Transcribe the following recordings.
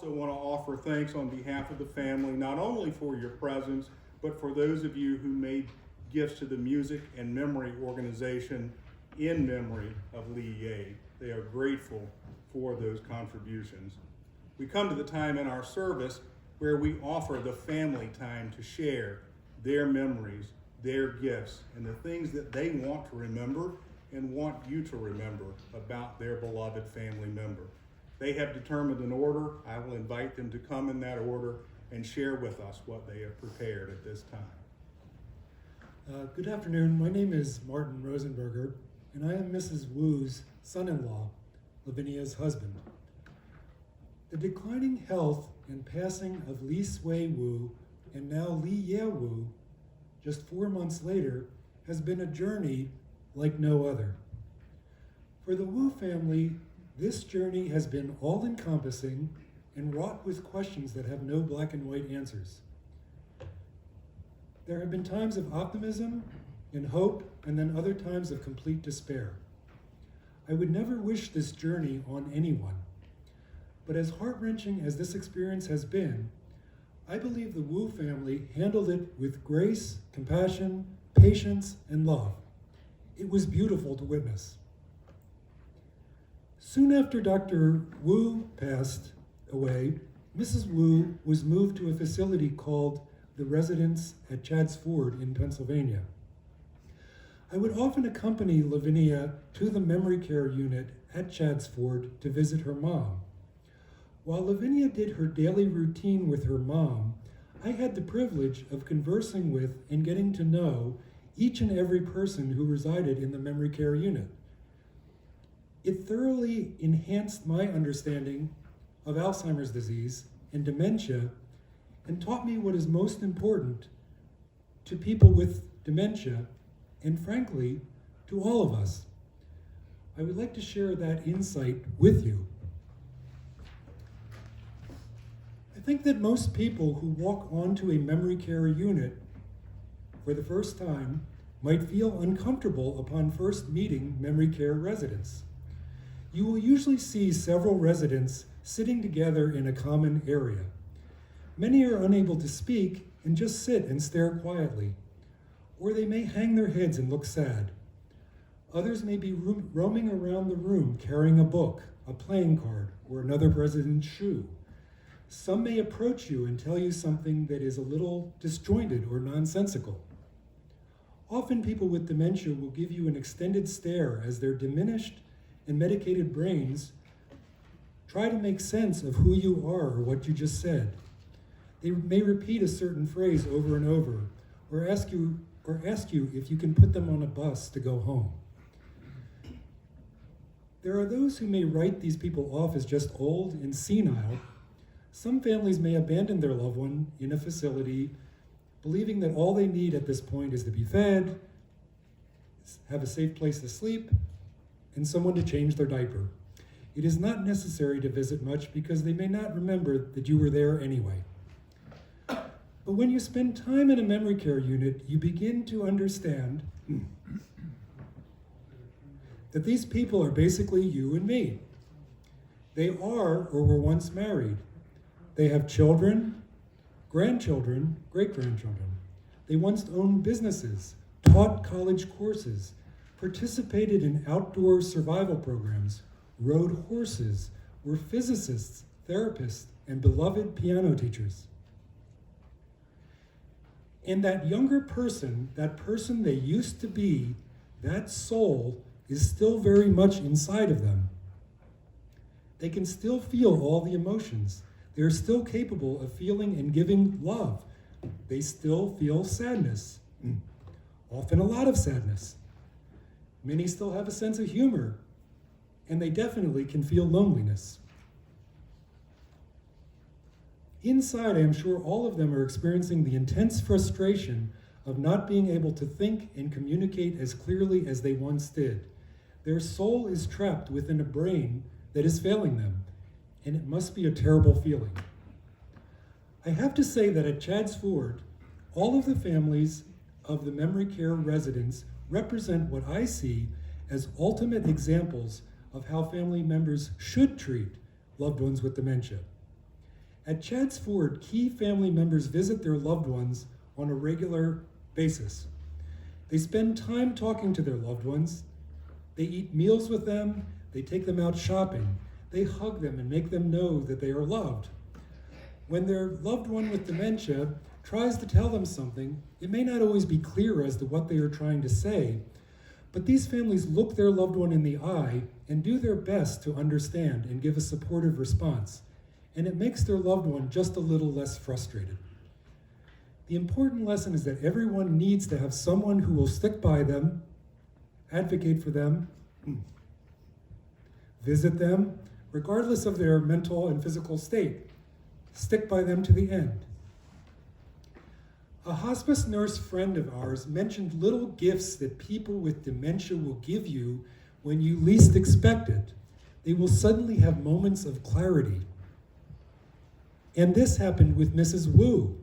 also want to offer thanks on behalf of the family, not only for your presence, but for those of you who made gifts to the Music and Memory organization in memory of Liiyeh. They are grateful for those contributions. We come to the time in our service where we offer the family time to share their memories, their gifts, and the things that they want to remember and want you to remember about their beloved family member. They have determined an order. I will invite them to come in that order and share with us what they have prepared at this time. Good afternoon. My name is Martin Rosenberger, and I am Mrs. Wu's son-in-law, Lavinia's husband. The declining health and passing of Leesui Wu and now Liiyeh Wu, just 4 months later, has been a journey like no other. For the Wu family, this journey has been all-encompassing and wrought with questions that have no black and white answers. There have been times of optimism and hope, and then other times of complete despair. I would never wish this journey on anyone, but as heart-wrenching as this experience has been, I believe the Wu family handled it with grace, compassion, patience, and love. It was beautiful to witness. Soon after Dr. Wu passed away, Mrs. Wu was moved to a facility called the Residence at Chadds Ford in Pennsylvania. I would often accompany Lavinia to the memory care unit at Chadds Ford to visit her mom. While Lavinia did her daily routine with her mom, I had the privilege of conversing with and getting to know each and every person who resided in the memory care unit. It thoroughly enhanced my understanding of Alzheimer's disease and dementia and taught me what is most important to people with dementia and, frankly, to all of us. I would like to share that insight with you. I think that most people who walk onto a memory care unit for the first time might feel uncomfortable upon first meeting memory care residents. You will usually see several residents sitting together in a common area. Many are unable to speak and just sit and stare quietly, or they may hang their heads and look sad. Others may be roaming around the room carrying a book, a playing card, or another resident's shoe. Some may approach you and tell you something that is a little disjointed or nonsensical. Often people with dementia will give you an extended stare as their diminished and medicated brains try to make sense of who you are or what you just said. They may repeat a certain phrase over and over, or ask you if you can put them on a bus to go home. There are those who may write these people off as just old and senile. Some families may abandon their loved one in a facility, believing that all they need at this point is to be fed, have a safe place to sleep, and someone to change their diaper. It is not necessary to visit much because they may not remember that you were there anyway. But when you spend time in a memory care unit, you begin to understand that these people are basically you and me. They are or were once married. They have children, grandchildren, great-grandchildren. They once owned businesses, taught college courses, participated in outdoor survival programs, rode horses, were physicists, therapists, and beloved piano teachers. And that younger person, that person they used to be, that soul is still very much inside of them. They can still feel all the emotions. They are still capable of feeling and giving love. They still feel sadness, often a lot of sadness. Many still have a sense of humor, and they definitely can feel loneliness. Inside, I am sure all of them are experiencing the intense frustration of not being able to think and communicate as clearly as they once did. Their soul is trapped within a brain that is failing them, and it must be a terrible feeling. I have to say that at Chadds Ford, all of the families of the memory care residents represent what I see as ultimate examples of how family members should treat loved ones with dementia. At Chadds Ford, key family members visit their loved ones on a regular basis. They spend time talking to their loved ones. They eat meals with them. They take them out shopping. They hug them and make them know that they are loved. When their loved one with dementia tries to tell them something, it may not always be clear as to what they are trying to say, but these families look their loved one in the eye and do their best to understand and give a supportive response, and it makes their loved one just a little less frustrated. The important lesson is that everyone needs to have someone who will stick by them, advocate for them, visit them, regardless of their mental and physical state. Stick by them to the end. A hospice nurse friend of ours mentioned little gifts that people with dementia will give you when you least expect it. They will suddenly have moments of clarity. And this happened with Mrs. Wu.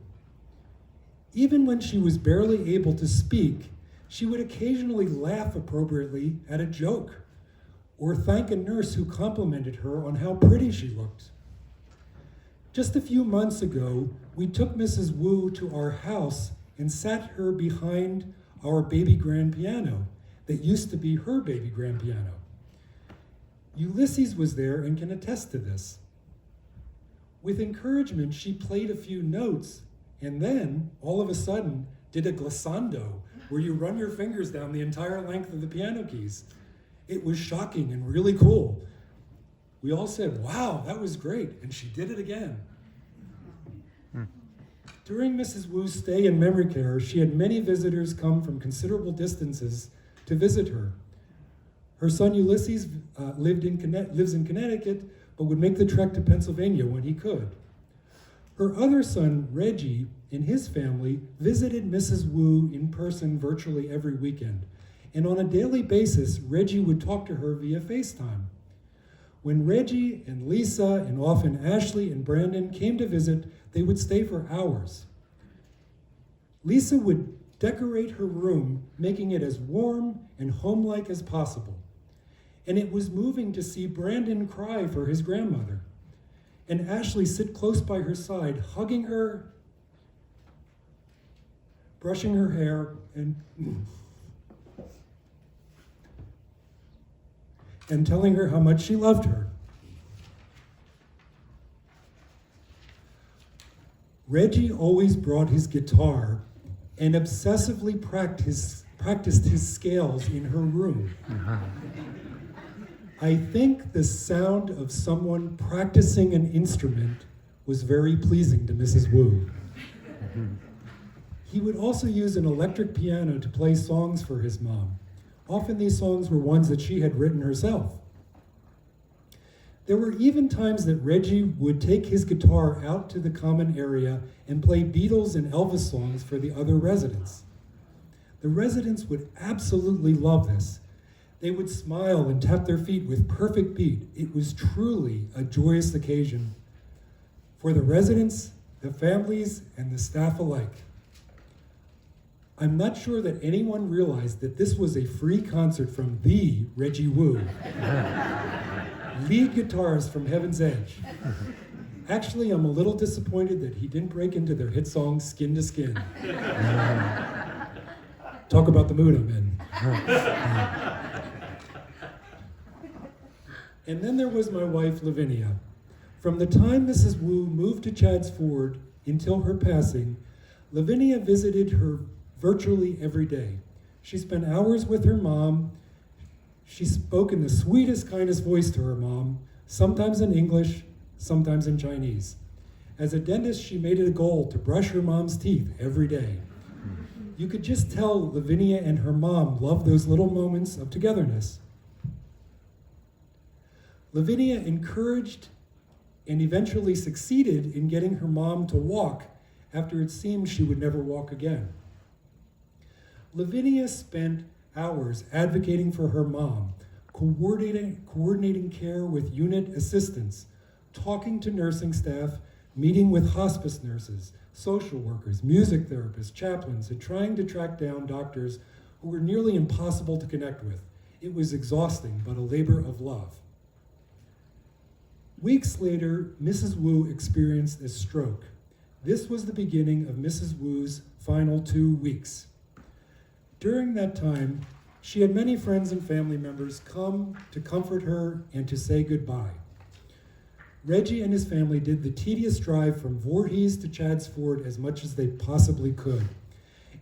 Even when she was barely able to speak, she would occasionally laugh appropriately at a joke or thank a nurse who complimented her on how pretty she looked. Just a few months ago, we took Mrs. Wu to our house and sat her behind our baby grand piano that used to be her baby grand piano. Ulysses was there and can attest to this. With encouragement, she played a few notes and then, all of a sudden, did a glissando, where you run your fingers down the entire length of the piano keys. It was shocking and really cool. We all said, wow, that was great, and she did it again. During Mrs. Wu's stay in memory care, she had many visitors come from considerable distances to visit her. Her son Ulysses lives in Connecticut, but would make the trek to Pennsylvania when he could. Her other son, Reggie, and his family visited Mrs. Wu in person virtually every weekend. And on a daily basis, Reggie would talk to her via FaceTime. When Reggie and Lisa and often Ashley and Brandon came to visit, they would stay for hours. Lisa would decorate her room, making it as warm and homelike as possible. And it was moving to see Brandon cry for his grandmother, and Ashley sit close by her side, hugging her, brushing her hair, and telling her how much she loved her. Reggie always brought his guitar and obsessively practiced his scales in her room. I think the sound of someone practicing an instrument was very pleasing to Mrs. Wu. He would also use an electric piano to play songs for his mom. Often these songs were ones that she had written herself. There were even times that Reggie would take his guitar out to the common area and play Beatles and Elvis songs for the other residents. The residents would absolutely love this. They would smile and tap their feet with perfect beat. It was truly a joyous occasion for the residents, the families, and the staff alike. I'm not sure that anyone realized that this was a free concert from the Reggie Wu, lead guitarist from Heaven's Edge. Actually, I'm a little disappointed that he didn't break into their hit song, Skin to Skin. Talk about the mood I'm in. And then there was my wife, Lavinia. From the time Mrs. Wu moved to Chadds Ford until her passing, Lavinia visited her virtually every day. She spent hours with her mom. She spoke in the sweetest, kindest voice to her mom, sometimes in English, sometimes in Chinese. As a dentist, she made it a goal to brush her mom's teeth every day. You could just tell Lavinia and her mom loved those little moments of togetherness. Lavinia encouraged and eventually succeeded in getting her mom to walk after it seemed she would never walk again. Lavinia spent hours advocating for her mom, coordinating care with unit assistants, talking to nursing staff, meeting with hospice nurses, social workers, music therapists, chaplains, and trying to track down doctors who were nearly impossible to connect with. It was exhausting, but a labor of love. Weeks later, Mrs. Wu experienced a stroke. This was the beginning of Mrs. Wu's final 2 weeks. During that time, she had many friends and family members come to comfort her and to say goodbye. Reggie and his family did the tedious drive from Voorhees to Chadds Ford as much as they possibly could,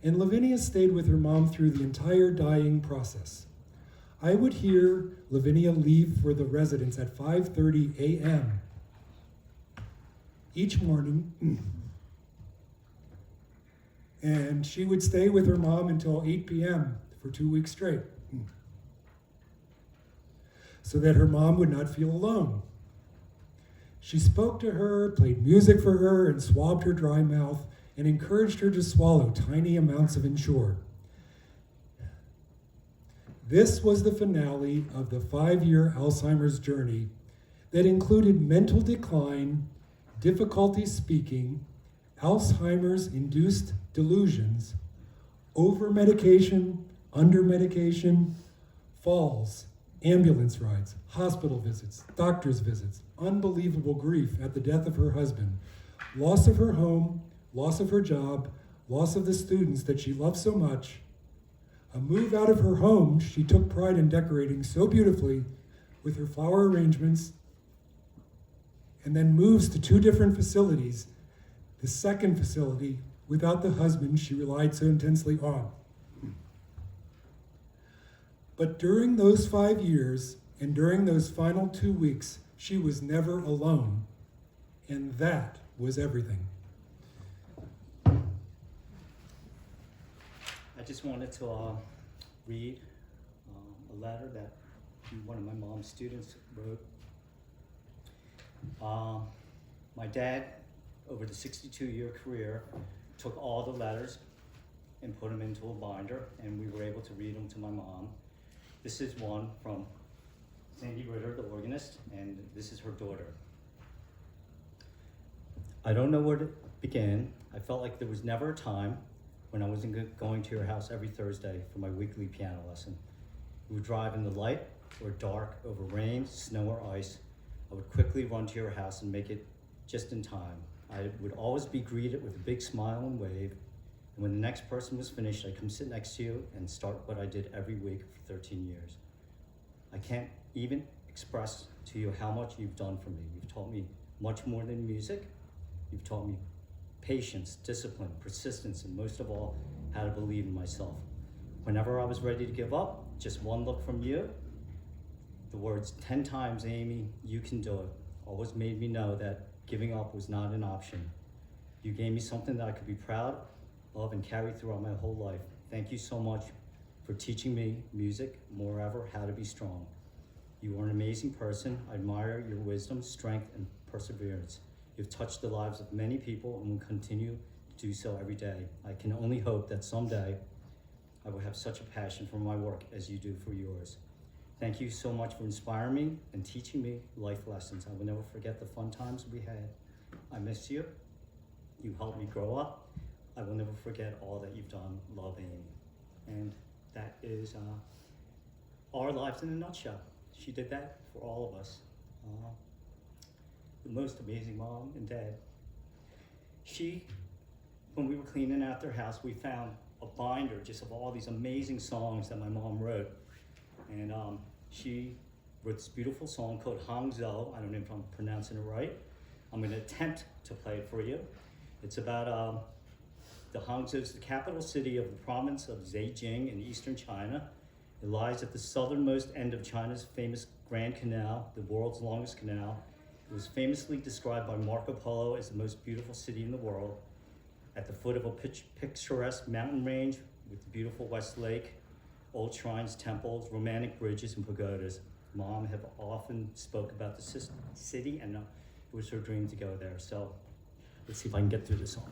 and Lavinia stayed with her mom through the entire dying process. I would hear Lavinia leave for the residence at 5:30 a.m. each morning, and she would stay with her mom until 8 p.m. for 2 weeks straight, so that her mom would not feel alone. She spoke to her, played music for her, and swabbed her dry mouth, and encouraged her to swallow tiny amounts of Ensure. This was the finale of the 5-year Alzheimer's journey that included mental decline, difficulty speaking, Alzheimer's-induced delusions, over-medication, under-medication, falls, ambulance rides, hospital visits, doctor's visits, unbelievable grief at the death of her husband, loss of her home, loss of her job, loss of the students that she loved so much, a move out of her home she took pride in decorating so beautifully with her flower arrangements, and then moves to 2 different facilities, the second facility without the husband she relied so intensely on. But during those 5 years and during those final 2 weeks, she was never alone, and that was everything. I just wanted to read a letter that one of my mom's students wrote. My dad, over the 62-year career, took all the letters and put them into a binder, and we were able to read them to my mom. This is one from Sandy Ritter, the organist, and this is her daughter. I don't know where to begin. I felt like there was never a time when I wasn't going to your house every Thursday for my weekly piano lesson. We would drive in the light or dark, over rain, snow, or ice. I would quickly run to your house and make it just in time. I would always be greeted with a big smile and wave, and when the next person was finished, I'd come sit next to you and start what I did every week for 13 years. I can't even express to you how much you've done for me. You've taught me much more than music. You've taught me patience, discipline, persistence, and most of all, how to believe in myself. Whenever I was ready to give up, just one look from you, the words 10 times, Amy, you can do it, always made me know that giving up was not an option. You gave me something that I could be proud of and carry throughout my whole life. Thank you so much for teaching me music, moreover, how to be strong. You are an amazing person. I admire your wisdom, strength, and perseverance. You've touched the lives of many people and will continue to do so every day. I can only hope that someday I will have such a passion for my work as you do for yours. Thank you so much for inspiring me and teaching me life lessons. I will never forget the fun times we had. I miss you. You helped me grow up. I will never forget all that you've done. Love, Amy. And that is our lives in a nutshell. She did that for all of us. The most amazing mom and dad. When we were cleaning out their house, we found a binder just of all these amazing songs that my mom wrote. And she wrote this beautiful song called Hangzhou. I don't know if I'm pronouncing it right. I'm gonna attempt to play it for you. It's about the Hangzhou is the capital city of the province of Zhejiang in eastern China. It lies at the southernmost end of China's famous Grand Canal, the world's longest canal. It was famously described by Marco Polo as the most beautiful city in the world, at the foot of a picturesque mountain range with the beautiful West Lake, old shrines, temples, romantic bridges, and pagodas. Mom have often spoke about the city, and it was her dream to go there. So let's see if I can get through the song.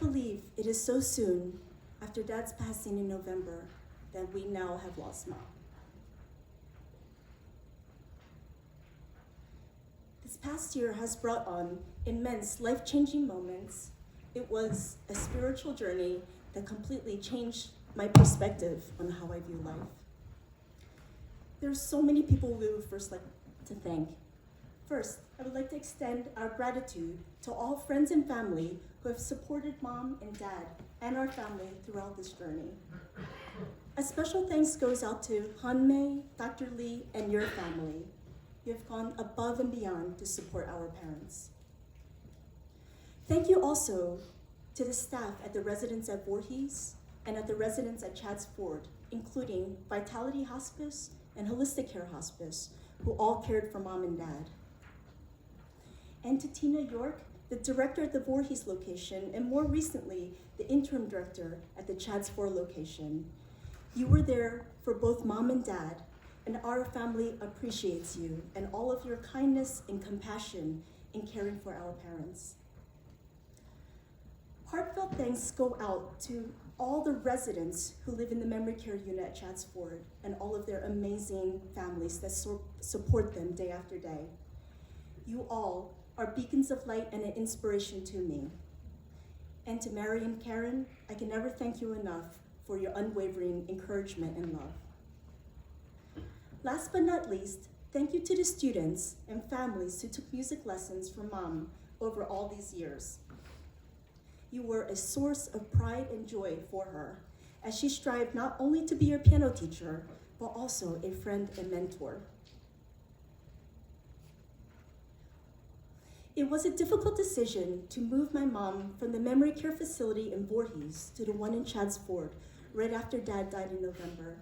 believe it is so soon, after Dad's passing in November, that we now have lost Mom. This past year has brought on immense life-changing moments. It was a spiritual journey that completely changed my perspective on how I view life. There's so many people we would first like to thank. First, I would like to extend our gratitude to all friends and family who have supported Mom and Dad and our family throughout this journey. A special thanks goes out to Hanmei, Dr. Lee, and your family. You have gone above and beyond to support our parents. Thank you also to the staff at the residence at Voorhees and at the residence at Chadds Ford, including Vitality Hospice and Holistic Care Hospice, who all cared for Mom and Dad. And to Tina York, the director at the Voorhees location, and more recently, the interim director at the Chadds Ford location. You were there for both Mom and Dad, and our family appreciates you and all of your kindness and compassion in caring for our parents. Heartfelt thanks go out to all the residents who live in the memory care unit at Chadds Ford and all of their amazing families that support them day after day. You all are beacons of light and an inspiration to me. And to Mary and Karen, I can never thank you enough for your unwavering encouragement and love. Last but not least, thank you to the students and families who took music lessons from Mom over all these years. You were a source of pride and joy for her, as she strived not only to be your piano teacher, but also a friend and mentor. It was a difficult decision to move my mom from the memory care facility in Voorhees to the one in Chadds Ford right after Dad died in November.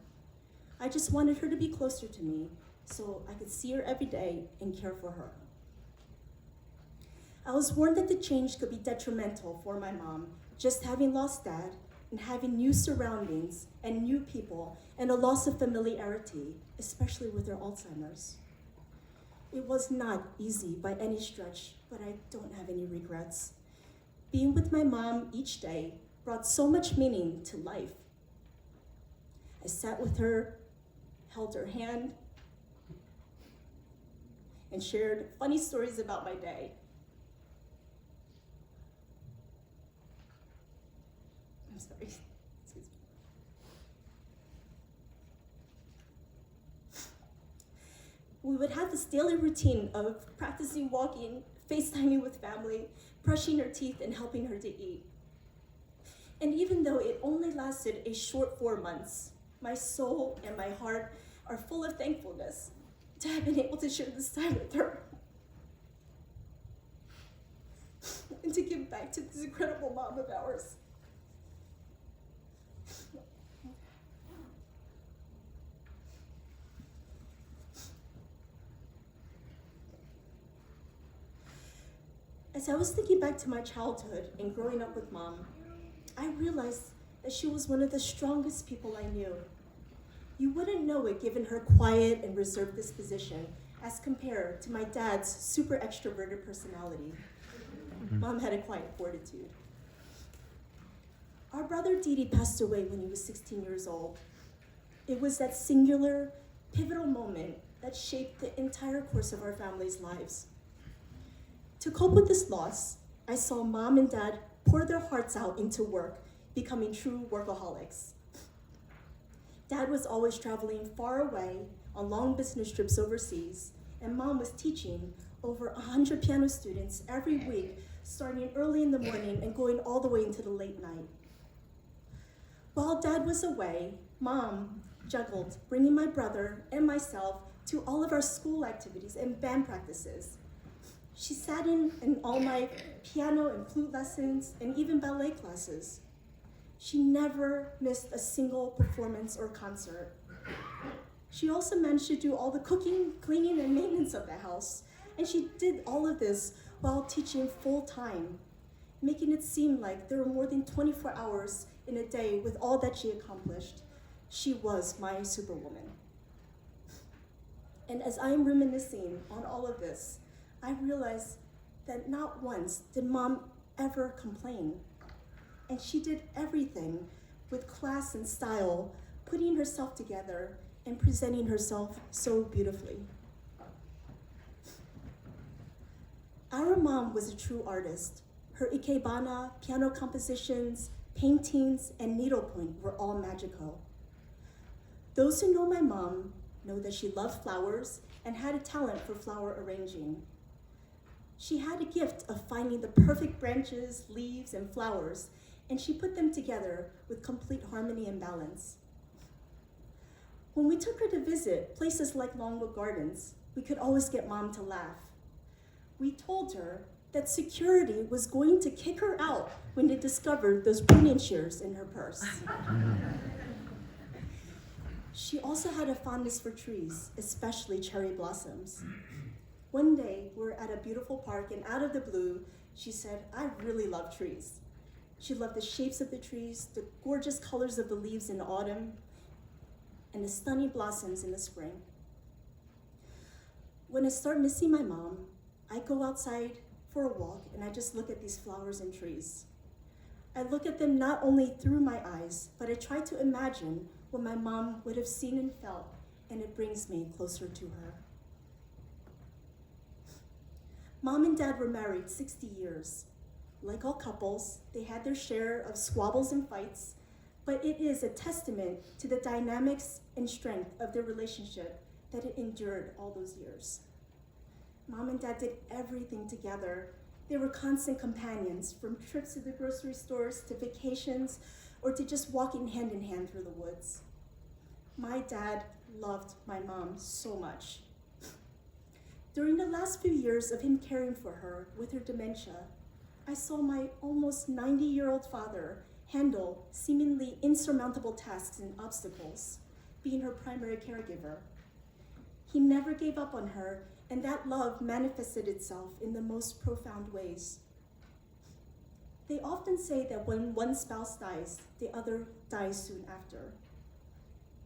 I just wanted her to be closer to me so I could see her every day and care for her. I was warned that the change could be detrimental for my mom, just having lost Dad and having new surroundings and new people and a loss of familiarity, especially with her Alzheimer's. It was not easy by any stretch, but I don't have any regrets. Being with my mom each day brought so much meaning to life. I sat with her, held her hand, and shared funny stories about my day. I'm sorry, excuse me. We would have this daily routine of practicing walking, FaceTiming with family, brushing her teeth, and helping her to eat. And even though it only lasted a short 4 months, my soul and my heart are full of thankfulness to have been able to share this time with her and to give back to this incredible mom of ours. As I was thinking back to my childhood and growing up with Mom, I realized that she was one of the strongest people I knew. You wouldn't know it given her quiet and reserved disposition as compared to my dad's super extroverted personality. Mom had a quiet fortitude. Our brother Didi passed away when he was 16 years old. It was that singular, pivotal moment that shaped the entire course of our family's lives. To cope with this loss, I saw Mom and Dad pour their hearts out into work, becoming true workaholics. Dad was always traveling far away on long business trips overseas, and Mom was teaching over 100 piano students every week, starting early in the morning and going all the way into the late night. While Dad was away, Mom juggled bringing my brother and myself to all of our school activities and band practices. She sat in all my piano and flute lessons and even ballet classes. She never missed a single performance or concert. She also managed to do all the cooking, cleaning, and maintenance of the house. And she did all of this while teaching full time, making it seem like there were more than 24 hours in a day with all that she accomplished. She was my superwoman. And as I am reminiscing on all of this, I realized that not once did Mom ever complain. and she did everything with class and style, putting herself together and presenting herself so beautifully. Our mom was a true artist. Her ikebana, piano compositions, paintings, and needlepoint were all magical. Those who know my mom know that she loved flowers and had a talent for flower arranging. She had a gift of finding the perfect branches, leaves, and flowers, and she put them together with complete harmony and balance. When we took her to visit places like Longwood Gardens, we could always get Mom to laugh. We told her that security was going to kick her out when they discovered those pruning shears in her purse. She also had a fondness for trees, especially cherry blossoms. One day, we were at a beautiful park, and out of the blue, she said, "I really love trees." She loved the shapes of the trees, the gorgeous colors of the leaves in autumn, and the stunning blossoms in the spring. When I start missing my mom, I go outside for a walk, and I just look at these flowers and trees. I look at them not only through my eyes, but I try to imagine what my mom would have seen and felt, and it brings me closer to her. Mom and Dad were married 60 years. Like all couples, they had their share of squabbles and fights, but it is a testament to the dynamics and strength of their relationship that it endured all those years. Mom and Dad did everything together. They were constant companions, from trips to the grocery stores to vacations, or to just walking hand in hand through the woods. My dad loved my mom so much. During the last few years of him caring for her with her dementia, I saw my almost 90-year-old father handle seemingly insurmountable tasks and obstacles, being her primary caregiver. He never gave up on her, and that love manifested itself in the most profound ways. They often say that when one spouse dies, the other dies soon after.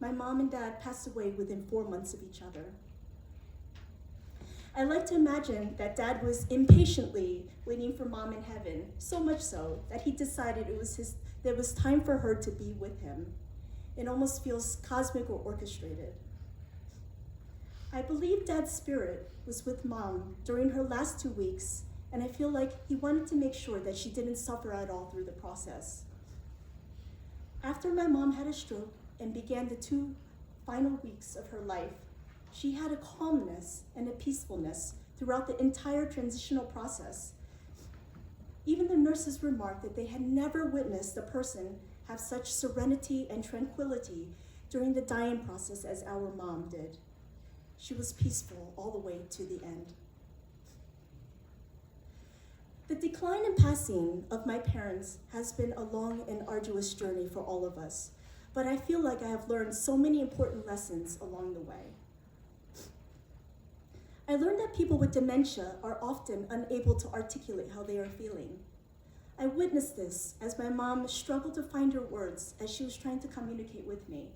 My mom and dad passed away within 4 months of each other. I like to imagine that Dad was impatiently waiting for Mom in heaven, so much so that he decided that it was time for her to be with him. It almost feels cosmic or orchestrated. I believe Dad's spirit was with Mom during her last 2 weeks, and I feel like he wanted to make sure that she didn't suffer at all through the process. After my mom had a stroke and began the 2 final weeks of her life, she had a calmness and a peacefulness throughout the entire transitional process. Even the nurses remarked that they had never witnessed a person have such serenity and tranquility during the dying process as our mom did. She was peaceful all the way to the end. The decline and passing of my parents has been a long and arduous journey for all of us, but I feel like I have learned so many important lessons along the way. I learned that people with dementia are often unable to articulate how they are feeling. I witnessed this as my mom struggled to find her words as she was trying to communicate with me.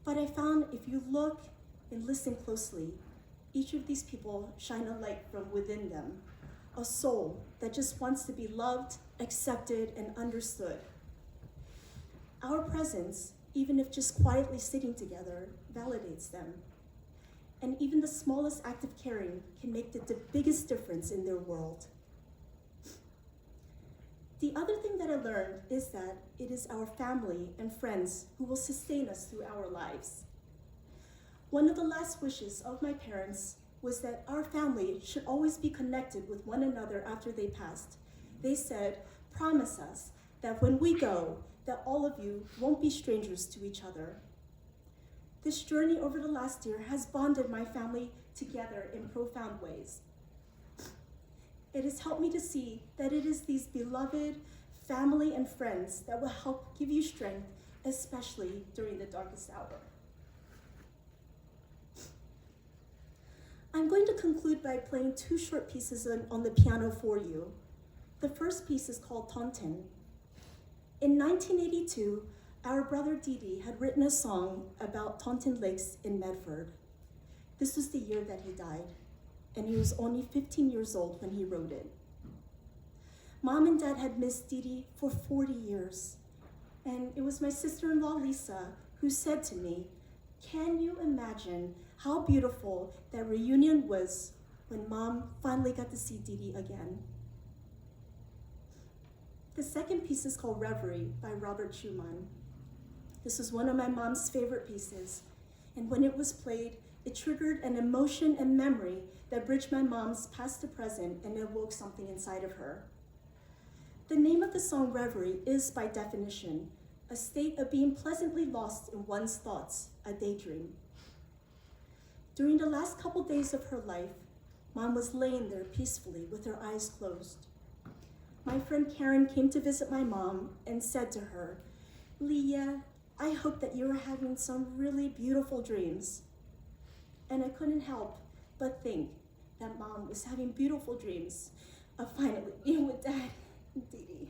But I found if you look and listen closely, each of these people shine a light from within them, a soul that just wants to be loved, accepted, and understood. Our presence, even if just quietly sitting together, validates them. And even the smallest act of caring can make the biggest difference in their world. The other thing that I learned is that it is our family and friends who will sustain us through our lives. One of the last wishes of my parents was that our family should always be connected with one another after they passed. They said, "Promise us that when we go, that all of you won't be strangers to each other." This journey over the last year has bonded my family together in profound ways. It has helped me to see that it is these beloved family and friends that will help give you strength, especially during the darkest hour. I'm going to conclude by playing 2 short pieces on the piano for you. The first piece is called Tontin. In 1982, our brother Didi had written a song about Tontin Lakes in Medford. This was the year that he died, and he was only 15 years old when he wrote it. Mom and Dad had missed Dee Dee for 40 years. And it was my sister-in-law, Lisa, who said to me, "Can you imagine how beautiful that reunion was when Mom finally got to see Dee Dee again?" The second piece is called Reverie by Robert Schumann. This was one of my mom's favorite pieces, and when it was played, it triggered an emotion and memory that bridged my mom's past to present and awoke something inside of her. The name of the song Reverie is, by definition, a state of being pleasantly lost in one's thoughts, a daydream. During the last couple days of her life, Mom was laying there peacefully with her eyes closed. My friend Karen came to visit my mom and said to her, "Liiyeh, I hope that you are having some really beautiful dreams." And I couldn't help but think that Mom was having beautiful dreams of finally being with Dad and Dee Dee.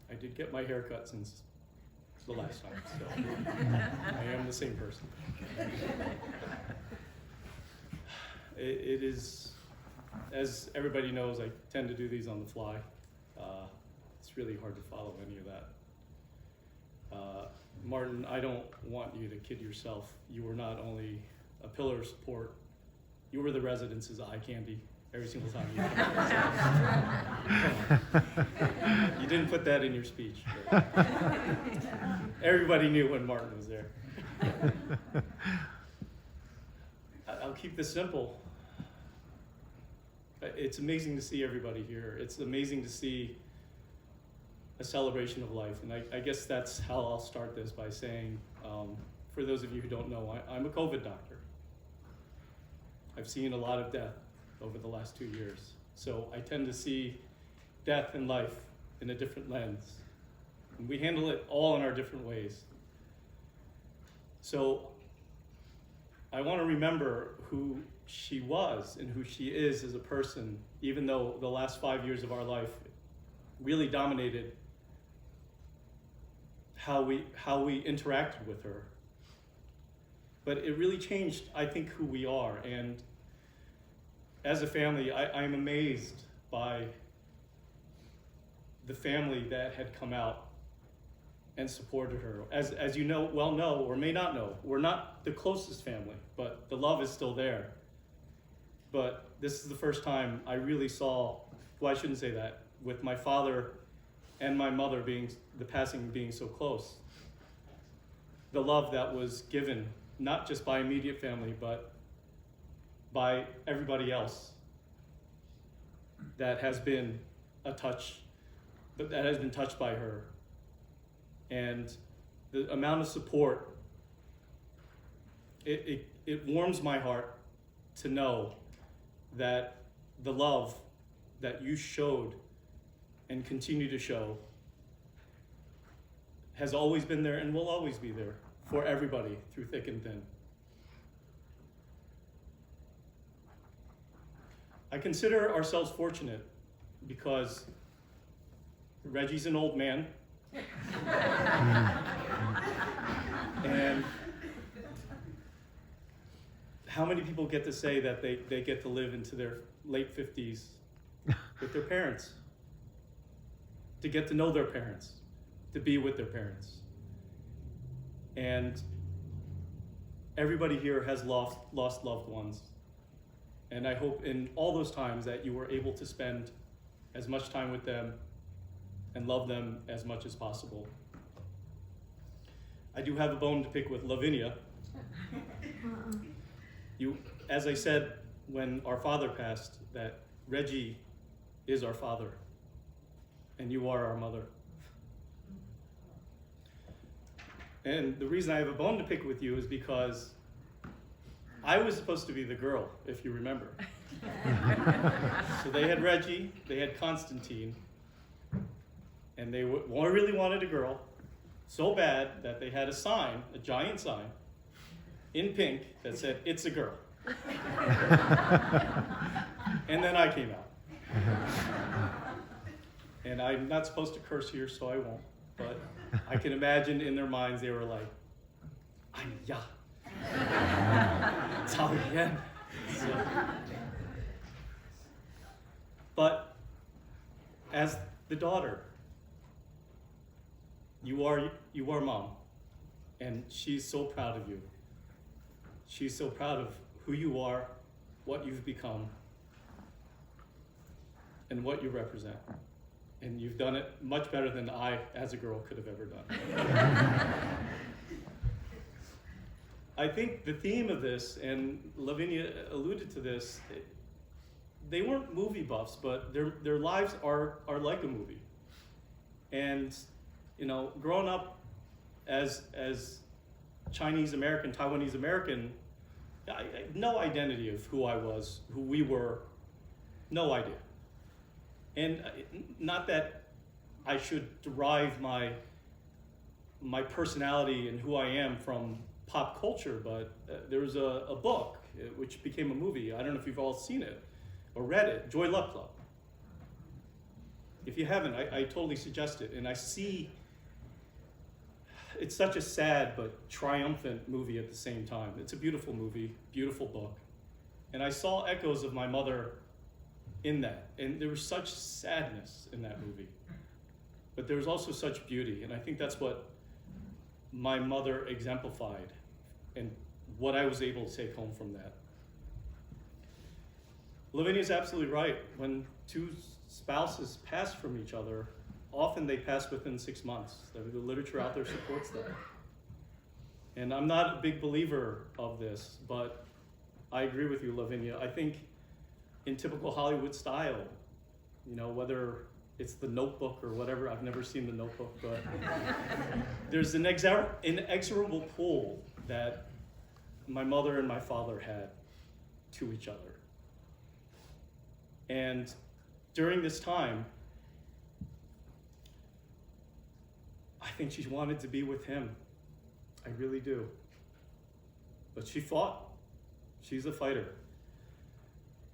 I did get my hair cut since the last time, so I am the same person. It is, as everybody knows, I tend to do these on the fly. It's really hard to follow any of that. Martin, I don't want you to kid yourself. You were not only a pillar of support, you were the residence's eye candy. every single time you come on. You didn't put that in your speech. But everybody knew when Martin was there. I'll keep this simple. It's amazing to see everybody here. It's amazing to see a celebration of life. And I guess that's how I'll start this, by saying, for those of you who don't know, I'm a COVID doctor. I've seen a lot of death over the last 2 years. So I tend to see death and life in a different lens. And we handle it all in our different ways. So I want to remember who she was and who she is as a person, even though the last 5 years of our life really dominated how we interacted with her. But it really changed, I think, who we are. And as a family, I'm amazed by the family that had come out and supported her. As you know, or may not know, we're not the closest family, but the love is still there. But this is the first time I really saw, well, I shouldn't say that, with my father and my mother being so close. The love that was given, not just by immediate family, but by everybody else that has been touched by her. And the amount of support, it warms my heart to know that the love that you showed and continue to show has always been there and will always be there for everybody through thick and thin. I consider ourselves fortunate because Reggie's an old man. And how many people get to say that they get to live into their late 50s with their parents, to get to know their parents, to be with their parents? And everybody here has lost loved ones. And I hope in all those times that you were able to spend as much time with them and love them as much as possible. I do have a bone to pick with Lavinia. As I said when our father passed, that Reggie is our father, and you are our mother. And the reason I have a bone to pick with you is because I was supposed to be the girl, if you remember. So they had Reggie, they had Constantine, and they really wanted a girl so bad that they had a sign, a giant sign, in pink that said, "It's a girl." And then I came out. And I'm not supposed to curse here, so I won't. But I can imagine in their minds they were like, "Ay, ya. But as the daughter, you are mom, and she's so proud of you. She's so proud of who you are, what you've become, and what you represent. And you've done it much better than I, as a girl, could have ever done. I think the theme of this, and Lavinia alluded to this, they weren't movie buffs, but their lives are like a movie. And growing up as Chinese American, Taiwanese American, I had no identity of who I was, who we were, no idea. And not that I should derive my personality and who I am from pop culture, but there was a book which became a movie. I don't know if you've all seen it or read it, Joy Luck Club. If you haven't, I totally suggest it. And I see, it's such a sad but triumphant movie at the same time. It's a beautiful movie, beautiful book. And I saw echoes of my mother in that. And there was such sadness in that movie. But there was also such beauty. And I think that's what my mother exemplified and what I was able to take home from that. Lavinia's absolutely right. When two spouses pass from each other, often they pass within 6 months. The literature out there supports that. And I'm not a big believer of this, but I agree with you, Lavinia. I think in typical Hollywood style, you know, whether it's The Notebook or whatever, I've never seen The Notebook, but there's an inexorable pull that my mother and my father had to each other. And during this time, I think she wanted to be with him. I really do. But she fought. She's a fighter.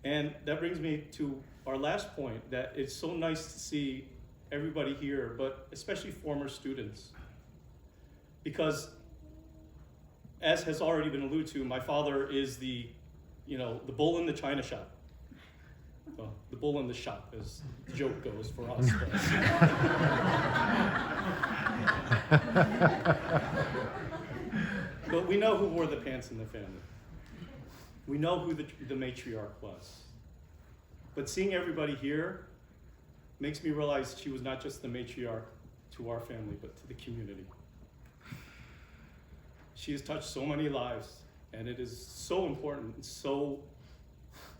And that brings me to our last point, that it's so nice to see everybody here, but especially former students. Because as has already been alluded to, my father is the bull in the china shop. Well, the bull in the shop, as the joke goes for us. But we know who wore the pants in the family. We know who the matriarch was. But seeing everybody here makes me realize she was not just the matriarch to our family, but to the community. She has touched so many lives, and it is so important,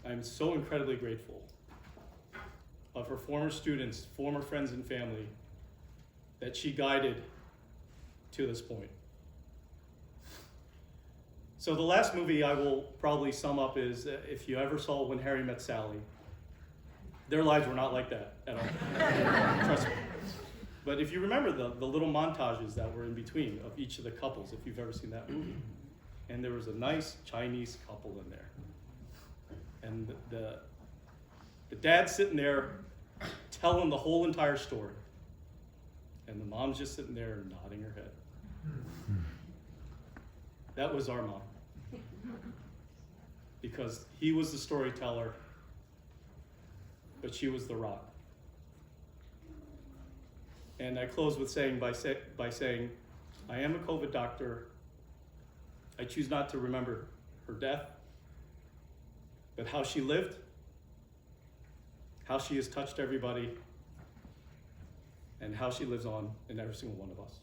I'm so incredibly grateful of her former students, former friends and family that she guided to this point. So the last movie I will probably sum up is, if you ever saw When Harry Met Sally, their lives were not like that at all. Trust me. But if you remember the little montages that were in between of each of the couples, if you've ever seen that movie, and there was a nice Chinese couple in there. And the dad's sitting there telling the whole entire story. And the mom's just sitting there nodding her head. That was our mom. Because he was the storyteller, but she was the rock. And I close with saying, by saying, I am a COVID doctor. I choose not to remember her death, but how she lived, how she has touched everybody, and how she lives on in every single one of us.